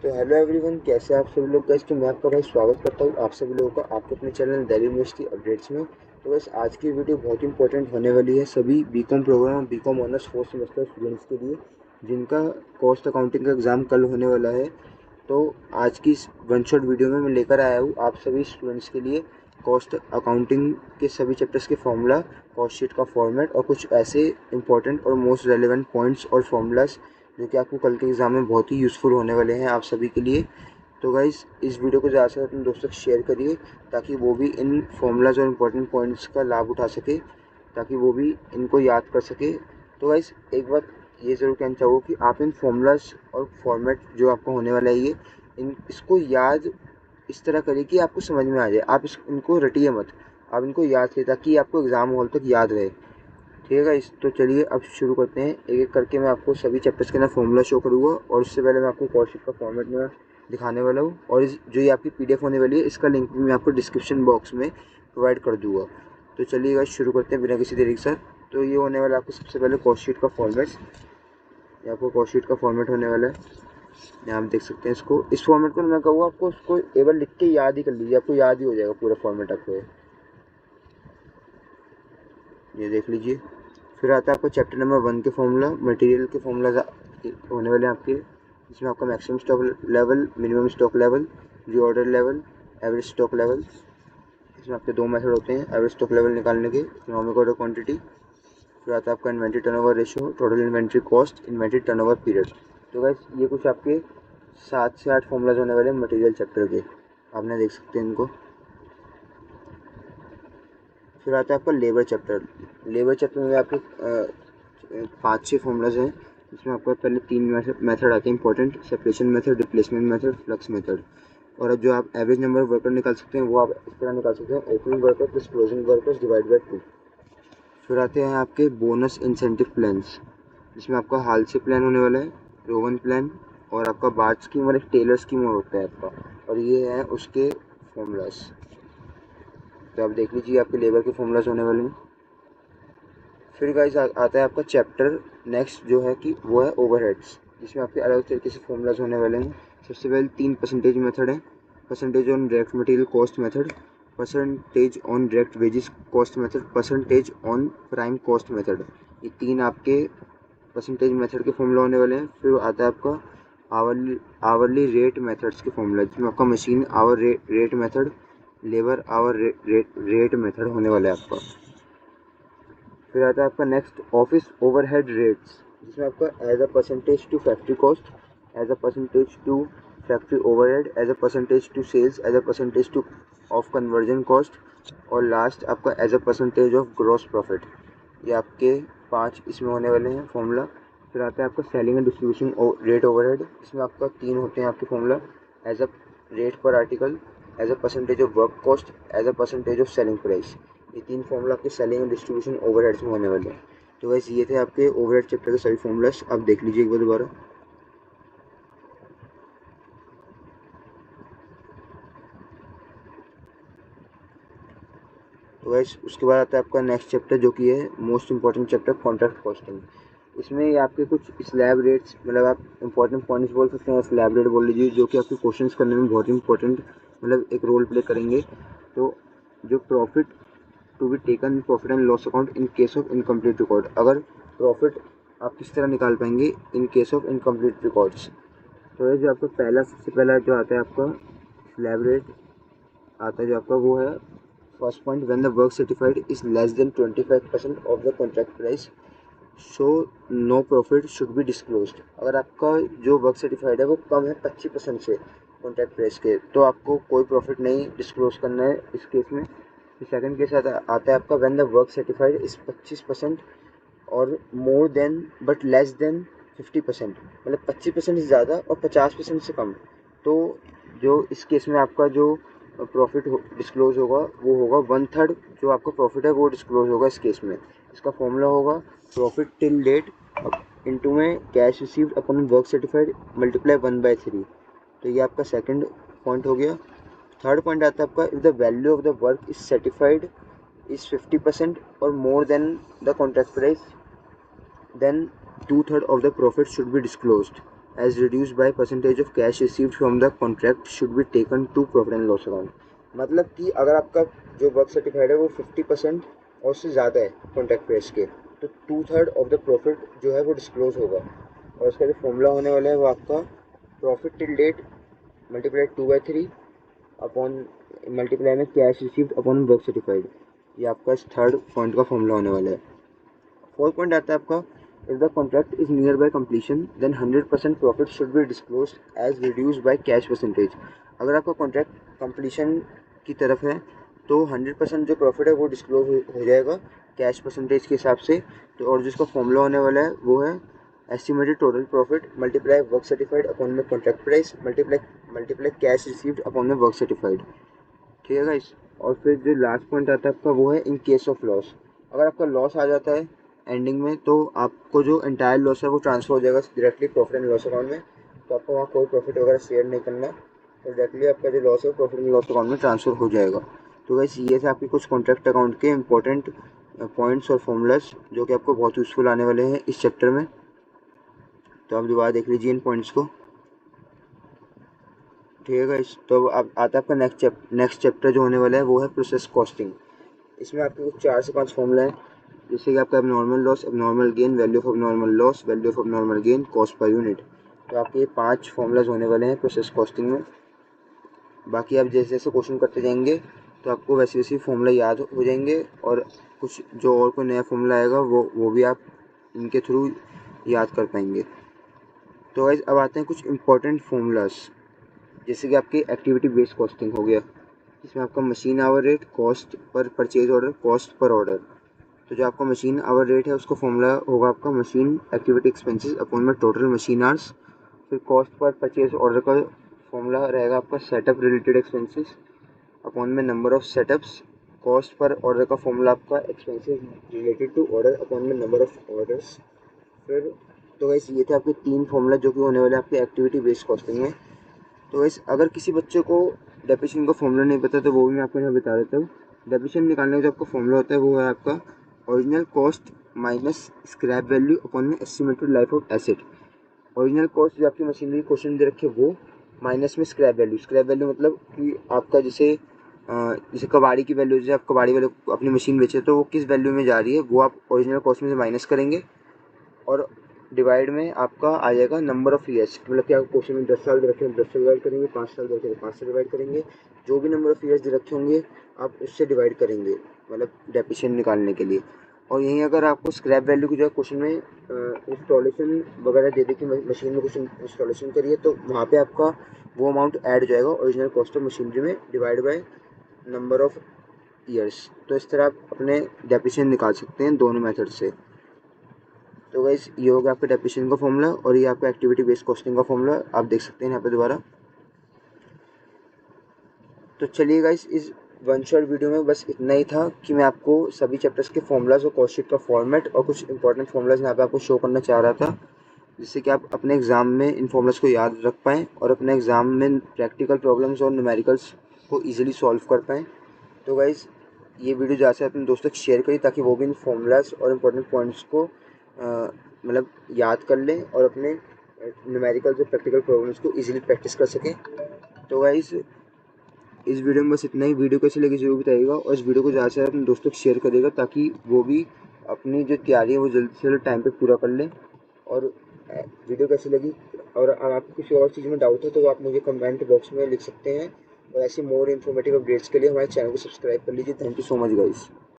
तो hello everyone, कैसे आप सभी लोग गाइस। तो मैं आपका भाई स्वागत करता हूँ आप सभी लोगों का आपके अपने चैनल दिल्ली यूनिवर्सिटी अपडेट्स में। तो बस आज की वीडियो बहुत इंपॉर्टेंट होने वाली है सभी BCom programme BCom honours fourth semester students के लिए, जिनका कॉस्ट अकाउंटिंग का एग्ज़ाम कल होने वाला है। तो आज की इस वन शॉट वीडियो में मैं लेकर आया हूँ आप सभी स्टूडेंट्स के लिए कॉस्ट अकाउंटिंग के सभी चैप्टर्स के फॉर्मूला, कॉस्ट शीट का फॉर्मेट और कुछ ऐसे इंपॉर्टेंट और मोस्ट रेलेवेंट पॉइंट्स और फॉर्मूलाज जो कि आपको कल के एग्ज़ाम में बहुत ही यूज़फुल होने वाले हैं आप सभी के लिए। तो गाइज़, इस वीडियो को ज़्यादा से ज़्यादा अपने दोस्तों को शेयर करिए ताकि वो भी इन फॉर्मूलाज और इम्पोर्टेंट पॉइंट्स का लाभ उठा सके, ताकि वो भी इनको याद कर सके। तो गाइज़, एक बात ये ज़रूर कहना चाहूँगा कि आप इन फॉर्मूलाज और फॉर्मेट जो आपको होने वाला है ये इसको याद इस तरह करिए कि आपको समझ में आ जाए। आप इनको रटिए मत, आप इनको याद करिए ताकि आपको एग्ज़ाम हॉल तक याद रहे। ठीक है गाइस, तो चलिए अब शुरू करते हैं। एक एक करके मैं आपको सभी चैप्टर्स के ना फॉर्मूला शो करूँगा और उससे पहले मैं आपको कॉस्ट शीट का फॉर्मेट में दिखाने वाला हूँ। और जो ये आपकी पीडीएफ होने वाली है इसका लिंक भी मैं आपको डिस्क्रिप्शन बॉक्स में प्रोवाइड कर दूँगा। तो चलिए गाइस शुरू करते हैं बिना किसी देरी के साथ। तो ये होने वाला आपको सबसे पहले कॉस्ट शीट का फॉर्मेट। ये आपको कॉस्ट शीट का फॉर्मेट होने वाला है, यहाँ आप देख सकते हैं इसको। इस फॉर्मेट को मैं कहूँगा आपको उसको एक बार लिख के याद ही कर लीजिए, आपको याद ही हो जाएगा पूरा फॉर्मेट आपको। ये देख लीजिए। फिर आता है आपको चैप्टर नंबर 1 के फॉर्मूला, मटेरियल के फॉर्मूला होने वाले हैं आपके, जिसमें आपका maximum stock level, minimum stock level, reorder level, average stock level. इसमें आपके दो मेथड होते हैं एवरेज स्टॉक लेवल निकालने के, इकोनॉमिक ऑर्डर क्वांटिटी। फिर आता है आपका inventory turnover ratio, total inventory cost, inventory turnover period. तो गाइस, ये कुछ आपके 7 से 8 फॉर्मूलाज होने वाले हैं मटेरियल चैप्टर के, आपने देख सकते हैं इनको। फिर आता है आपका लेबर चैप्टर। लेबर चैप्टर में आपके 5-6 फॉर्मूलाज हैं, जिसमें आपका पहले 3 मेथड आते हैं important: separation method, replacement method, flux method. और अब जो आप एवरेज नंबर ऑफ वर्कर निकाल सकते हैं वो आप इस तरह निकाल सकते हैं: opening worker plus closing workers divide by 2। फिर आते हैं आपके बोनस इंसेंटिव प्लान्स, जिसमें आपका हाल से प्लान होने वाला है, रोवन प्लान, और आपका बार्ट स्कीम और एक टेलर स्कीम और होता है आपका, और ये है उसके फॉर्मूलाज। तो आप देख लीजिए आपके लेबर के फॉर्मूलाज होने वाले हैं। फिर गाइस आता है आपका चैप्टर नेक्स्ट जो है कि वो है ओवरहेड्स, जिसमें आपके अलग तरीके से फॉर्मूलाज होने वाले हैं। सबसे पहले 3 परसेंटेज मेथड है: percentage on direct material cost method, percentage on direct wages cost method, percentage on prime cost method. ये 3 आपके परसेंटेज मेथड के फॉर्मूला होने वाले हैं। फिर आता है आपका आवरली रेट मेथड्स के फॉर्मूला, जिसमें आपका machine hour rate method, labour hour rate method होने वाला है आपका। फिर आता है आपका नेक्स्ट ऑफिस ओवरहेड रेट्स, जिसमें आपका as a percentage to factory cost, as a percentage to factory overhead, as a percentage to sales, as a percentage to of conversion cost, और लास्ट आपका as a percentage of gross profit. ये आपके 5 इसमें होने वाले हैं formula. फिर आता है आपका selling and distribution rate overhead, इसमें आपका 3 होते हैं आपके formula: as a rate per article, as a percentage of work cost, as a percentage of selling price. ये 3 फॉर्मूला आपके सेलिंग एंड डिस्ट्रीब्यूशन ओवरहेड्स में होने वाले हैं। तो वैसे ये थे आपके ओवरहेड चैप्टर के सभी फॉर्मूलाज, आप देख लीजिए एक बार दोबारा। तो वैसे उसके बाद आता है आपका नेक्स्ट चैप्टर जो कि है most important chapter, contract costing. इसमें आपके कुछ स्लैब रेट्स, मतलब आप इंपॉर्टेंट पॉइंट्स बोल सकते हैं, स्लैब रेट बोल लीजिए, जो कि आपके क्वेश्चंस करने में बहुत इंपॉर्टेंट, मतलब एक रोल प्ले करेंगे। तो जो profit to be taken in profit and loss account in case of incomplete record, अगर प्रॉफिट आप किस तरह निकाल पाएंगे in case of incomplete records. तो ये जो आपका पहला सबसे पहला जो आता है आपका स्लैब रेट आता है, जो आपका वो है first point: when the work certified is less than 25% of the contract price, so no profit should be disclosed. अगर आपका जो वर्क सर्टिफाइड है वो कम है 25% से कॉन्ट्रैक्ट प्राइस के, तो आपको कोई प्रॉफिट नहीं डिस्क्लोज करना है इस केस में। फिर सेकंड केस आता है आपका when the work certified is 25% और more then but less than 50%, मतलब 25% से ज़्यादा और 50% से कम। तो जो इस केस में आपका जो प्रॉफिट डिस्क्लोज होगा वो होगा 1/3, जो आपका प्रॉफिट है वो डिस्क्लोज होगा इस केस में। इसका फॉर्मूला होगा प्रॉफिट टिल डेट इंटू में cash received upon work certified multiply 1/3। तो ये आपका सेकंड पॉइंट हो गया। थर्ड पॉइंट आता है आपका if the value of the work is certified is 50% और more than the contract price, then 2/3 of the profit should be disclosed as reduce by percentage of cash received from the contract should be taken to profit and loss account. मतलब कि अगर आपका जो work certified है वो 50% और उससे ज़्यादा है कॉन्ट्रैक्ट प्राइस के, तो 2/3 ऑफ द प्रॉफिट जो है वो डिस्क्लोज होगा। और उसका जो फॉर्मूला होने वाला है वो आपका profit till date multiply 2/3 upon multiply में cash received upon work certified. ये आपका इस थर्ड पॉइंट का फॉर्मूला होने वाला है। फोर्थ पॉइंट आता है आपका, if the contract is near by completion then 100% profit should be disclose as reduce by cash percentage. अगर आपका कॉन्ट्रैक्ट कंप्लीशन की तरफ है तो 100% जो प्रॉफिट है वो डिस्क्लोज हो जाएगा कैश परसेंटेज के हिसाब से। तो और जिसका फॉर्मूला होने वाला है वो है estimated total profit multiply work certified upon में contract price multiply cash received upon में वर्क सर्टिफाइड। ठीक है गाइस। और फिर जो लास्ट पॉइंट आता है आपका वो है इन केस ऑफ लॉस। अगर आपका लॉस आ जाता है एंडिंग में तो आपको जो एंटायर लॉस है वो ट्रांसफर हो जाएगा directly profit and loss account में। तो आपको वहाँ कोई प्रॉफिट वगैरह शेयर नहीं करना, तो डायरेक्टली आपका जो लॉस है प्रॉफिट एंड लॉस अकाउंट में ट्रांसफर हो जाएगा। तो वैसे ये थे आपके कुछ कॉन्ट्रैक्ट अकाउंट के इंपॉर्टेंट पॉइंट्स और फॉर्मूलाज जो कि आपको बहुत यूज़फुल आने वाले हैं इस चैप्टर में। तो आप दोबारा देख लीजिए इन पॉइंट्स को। ठीक है गाइस। तो अब आता है आपका नेक्स्ट चैप्टर जो होने वाला है वो है प्रोसेस कॉस्टिंग। इसमें आपके कुछ 4 से 5 फॉर्मूला है, जैसे कि आपका abnormal loss, abnormal gain, value of abnormal loss, value of abnormal gain, cost per unit. तो आपके ये 5 फॉर्मूलाज होने वाले हैं प्रोसेस कॉस्टिंग में। बाकी आप जैसे जैसे क्वेश्चन करते जाएंगे तो आपको वैसे वैसे फॉर्मूला याद हो जाएंगे, और कुछ जो और कोई नया फॉर्मूला आएगा वो भी आप इनके थ्रू याद कर पाएंगे। तो गाइस अब आते हैं कुछ इंपॉर्टेंट फॉर्मूलाज, जैसे कि आपकी एक्टिविटी बेस्ड कॉस्टिंग हो गया, इसमें आपका machine hour rate, cost per purchase order, cost per order. तो जो आपका मशीन आवर रेट है उसका फॉर्मूला होगा आपका मशीन एक्टिविटी एक्सपेंसेस अपॉन में टोटल मशीन आवर्स। फिर कॉस्ट पर परचेज ऑर्डर का फॉर्मूला रहेगा आपका सेटअप रिलेटेड एक्सपेंसेस अपॉन में number of setups. Cost per order का फॉर्मूला आपका expenses related to order upon में नंबर ऑफ ऑर्डर्स। फिर तो वैसे ये थे आपके 3 फॉर्मूला जो कि होने वाले आपके एक्टिविटी बेस्ड कॉस्टिंग में। तो वैसे अगर किसी बच्चे को डेप्रिसिएशन का फॉर्मूला नहीं पता तो वो भी मैं आपको यहाँ बता देता हूँ। डेप्रिसिएशन निकालने का जो आपका फॉर्मूला होता है वो है आपका original cost minus scrap value upon में estimated life of asset. Original cost जो आपकी मशीनरी क्वेश्चन दे रखे वो, माइनस में स्क्रैप वैल्यू मतलब कि आपका जैसे कबाड़ी की वैल्यू, जैसे आप कबाड़ी वाले अपनी मशीन बेचे तो वो किस वैल्यू में जा रही है वो आप ओरिजिनल कॉस्ट में से माइनस करेंगे, और डिवाइड में आपका आ जाएगा नंबर ऑफ ईयर्स। मतलब कि आपको क्वेश्चन में 10 साल दे रखे हैं 10 से डिवाइड करेंगे, 5 साल दे रखे हैं 5 से डिवाइड करेंगे, जो भी नंबर ऑफ ईयर्स दे रखे होंगे आप उससे डिवाइड करेंगे, मतलब डेप्रिसिएशन निकालने के लिए। और यहीं अगर आपको स्क्रैप वैल्यू की जो है क्वेश्चन में इंस्टॉलेशन वगैरह दे दे कि मशीन में कुछ इंस्टॉलेशन करिए, तो वहाँ पे आपका वो अमाउंट ऐड हो जाएगा ओरिजिनल कॉस्ट ऑफ मशीनरी में divide by number of years. तो इस तरह आप अपने डेप्रिसिएशन निकाल सकते हैं दोनों मेथड से। तो गाइस ये होगा आपका डेप्रिसिएशन का फॉर्मूला, और ये आपका एक्टिविटी बेस्ड कॉस्टिंग का फॉर्मूला आप देख सकते हैं यहाँ पे दोबारा। तो चलिए गाइस इस वन शॉट वीडियो में बस इतना ही था कि मैं आपको सभी चैप्टर्स के फॉर्मूलाज और कॉस्ट शीट का फॉर्मेट और कुछ इंपॉर्टेंट फॉर्मूलाज यहाँ पे आपको शो करना चाह रहा था, जिससे कि आप अपने एग्ज़ाम में इन फॉर्मूलाज को याद रख पाएँ और अपने एग्ज़ाम में प्रैक्टिकल प्रॉब्लम्स और न्यूमेरिकल्स को ईजिली सॉल्व कर पाएँ। तो गाइस ये वीडियो ज़्यादा से अपने दोस्तों को शेयर करिए ताकि वो भी इन फॉर्मूलाज और इम्पोर्टेंट पॉइंट्स को मतलब याद कर लें और अपने न्यूमेरिकल्स और प्रैक्टिकल प्रॉब्लम्स को ईजिली प्रैक्टिस कर सकें। तो गाइस इस वीडियो में बस इतना ही। वीडियो कैसी लगी जरूर बताइएगा, और इस वीडियो को ज़्यादा से ज़्यादा अपने दोस्तों को शेयर करिएगा ताकि वो भी अपनी जो तैयारी है वो जल्द से जल्द टाइम पे पूरा कर लें। और वीडियो कैसी लगी, और अगर आपको किसी और चीज़ में डाउट है तो आप मुझे कमेंट बॉक्स में लिख सकते हैं। और ऐसी मोर इन्फॉर्मेटिव अपडेट्स के लिए हमारे चैनल को सब्सक्राइब कर लीजिए। Thank you so much guys.